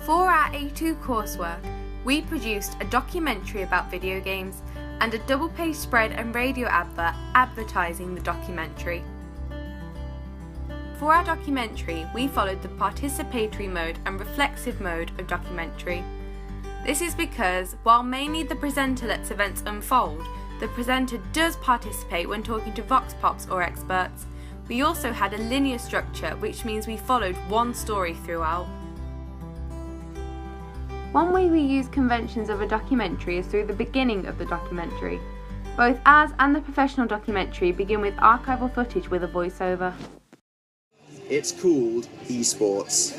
For our A2 coursework, we produced a documentary about video games and a double-page spread and radio advert advertising the documentary. For our documentary, we followed the participatory mode and reflexive mode of documentary. This is because, while mainly the presenter lets events unfold, the presenter does participate when talking to vox pops or experts. We also had a linear structure, which means we followed one story throughout. One way we use conventions of a documentary is through the beginning of the documentary. Both ours and the professional documentary begin with archival footage with a voiceover. It's called esports.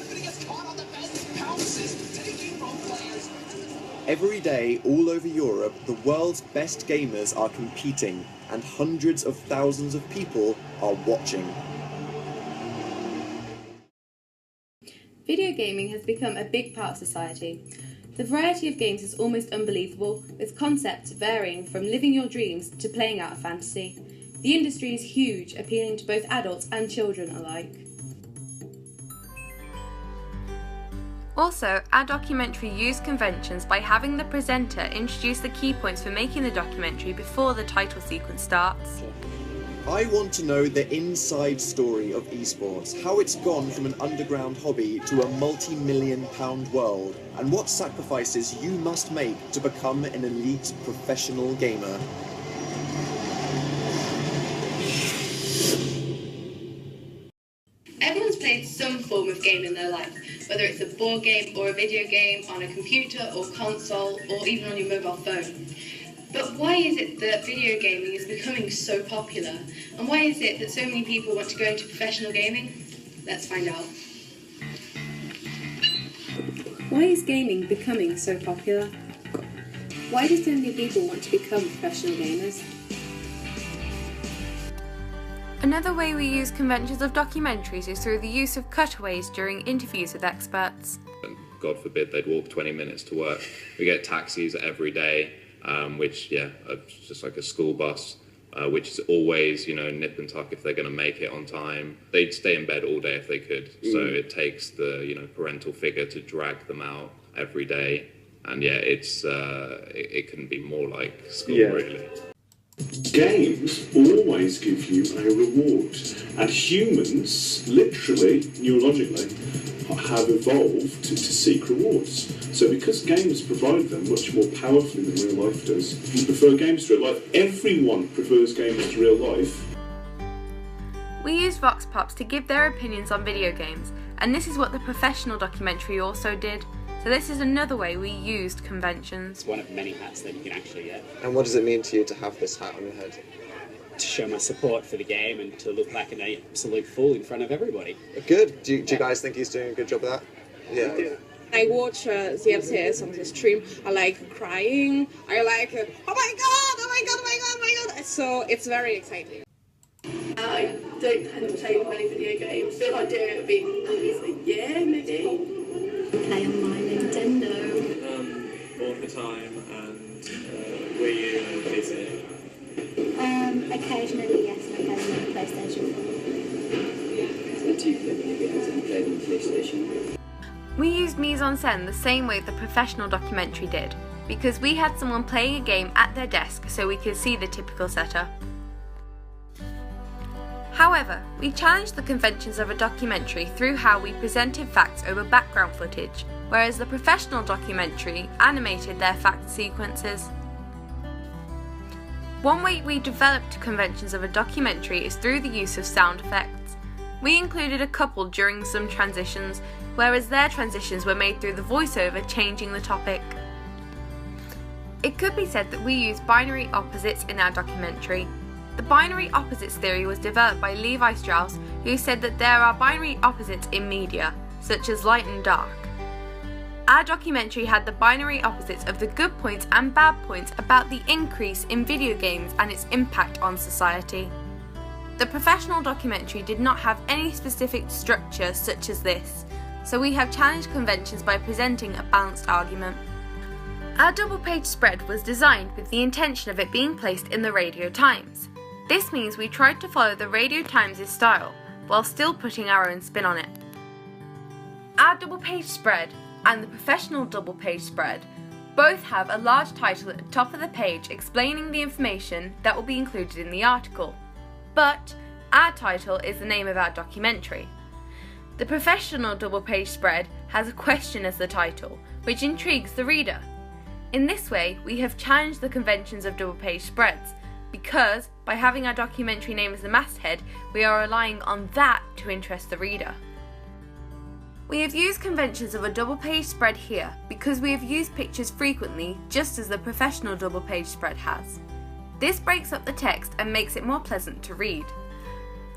Every day, all over Europe, the world's best gamers are competing, and hundreds of thousands of people are watching. Video gaming has become a big part of society. The variety of games is almost unbelievable, with concepts varying from living your dreams to playing out a fantasy. The industry is huge, appealing to both adults and children alike. Also, our documentary used conventions by having the presenter introduce the key points for making the documentary before the title sequence starts. I want to know the inside story of esports, how it's gone from an underground hobby to a multi-million-pound world, and what sacrifices you must make to become an elite professional gamer. Everyone's played some form of game in their life, whether it's a board game or a video game on a computer or console or even on your mobile phone. But why is it that video gaming is becoming so popular? And why is it that so many people want to go into professional gaming? Let's find out. Why is gaming becoming so popular? Why do so many people want to become professional gamers? Another way we use conventions of documentaries is through the use of cutaways during interviews with experts. God forbid they'd walk 20 minutes to work. We get taxis every day. Which, are just like a school bus, which is always, nip and tuck if they're going to make it on time. They'd stay in bed all day if they could. So it takes the, parental figure to drag them out every day. And it couldn't be more like school, really. Games always give you a reward. And humans, literally, neurologically, have evolved to seek rewards. So because games provide them much more powerfully than real life does, if you prefer games to real life, everyone prefers games to real life. We use vox pops to give their opinions on video games, and this is what the professional documentary also did. So this is another way we used conventions. It's one of many hats that you can actually get. And what does it mean to you to have this hat on your head? To show my support for the game and to look like an absolute fool in front of everybody. Good. Do you guys think he's doing a good job of that? Yeah. I watch the LCS on the stream. I like crying. I like, oh my god, oh my god, oh my god, oh my god. So it's very exciting. I don't tend to play many video games. If I do, it would be a year, maybe. Play on my Nintendo. All the time, and Wii U and PC. Occasionally, yes, and occasionally PlayStation 4. So do you play video games and play on PlayStation? We used mise-en-scène the same way the professional documentary did, because we had someone playing a game at their desk so we could see the typical setup. However, we challenged the conventions of a documentary through how we presented facts over background footage, whereas the professional documentary animated their fact sequences. One way we developed conventions of a documentary is through the use of sound effects. We included a couple during some transitions, whereas their transitions were made through the voiceover changing the topic. It could be said that we use binary opposites in our documentary. The binary opposites theory was developed by Levi Strauss, who said that there are binary opposites in media, such as light and dark. Our documentary had the binary opposites of the good points and bad points about the increase in video games and its impact on society. The professional documentary did not have any specific structure such as this, so we have challenged conventions by presenting a balanced argument. Our double-page spread was designed with the intention of it being placed in the Radio Times. This means we tried to follow the Radio Times' style, while still putting our own spin on it. Our double-page spread and the professional double page spread both have a large title at the top of the page explaining the information that will be included in the article, but our title is the name of our documentary. The professional double page spread has a question as the title, which intrigues the reader. In this way, we have challenged the conventions of double page spreads, because by having our documentary name as the masthead, we are relying on that to interest the reader. We have used conventions of a double page spread here because we have used pictures frequently, just as the professional double page spread has. This breaks up the text and makes it more pleasant to read.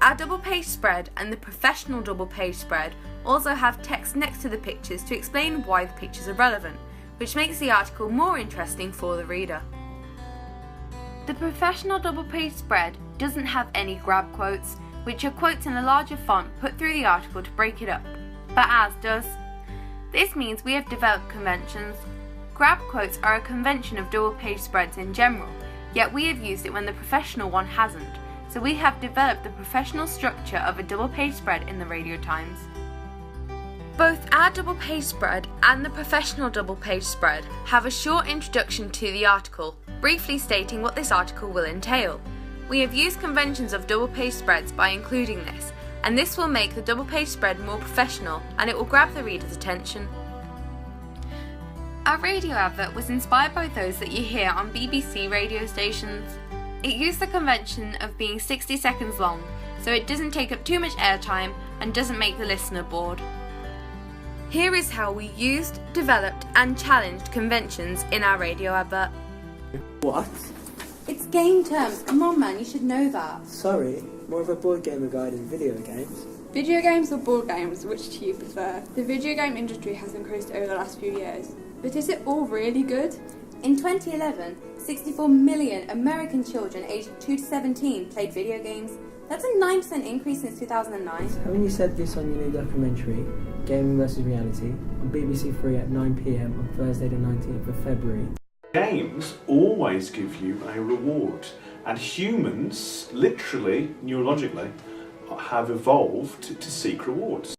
Our double page spread and the professional double page spread also have text next to the pictures to explain why the pictures are relevant, which makes the article more interesting for the reader. The professional double page spread doesn't have any grab quotes, which are quotes in a larger font put through the article to break it up, but ours does. This means we have developed conventions. Grab quotes are a convention of double page spreads in general, yet we have used it when the professional one hasn't, so we have developed the professional structure of a double page spread in the Radio Times. Both our double page spread and the professional double page spread have a short introduction to the article, briefly stating what this article will entail. We have used conventions of double page spreads by including this, and this will make the double page spread more professional and it will grab the reader's attention. Our radio advert was inspired by those that you hear on BBC radio stations. It used the convention of being 60 seconds long, so it doesn't take up too much airtime and doesn't make the listener bored. Here is how we used, developed and challenged conventions in our radio advert. What? It's game terms. Come on, man, you should know that. Sorry, more of a board gamer guide than video games. Video games or board games, which do you prefer? The video game industry has increased over the last few years, but is it all really good? In 2011, 64 million American children aged 2 to 17 played video games. That's a 9% increase since 2009. Haven't you said this on your new documentary, Gaming vs Reality, on BBC 3 at 9 PM on Thursday the 19th of February? Games always give you a reward, and humans, literally, neurologically, have evolved to seek rewards.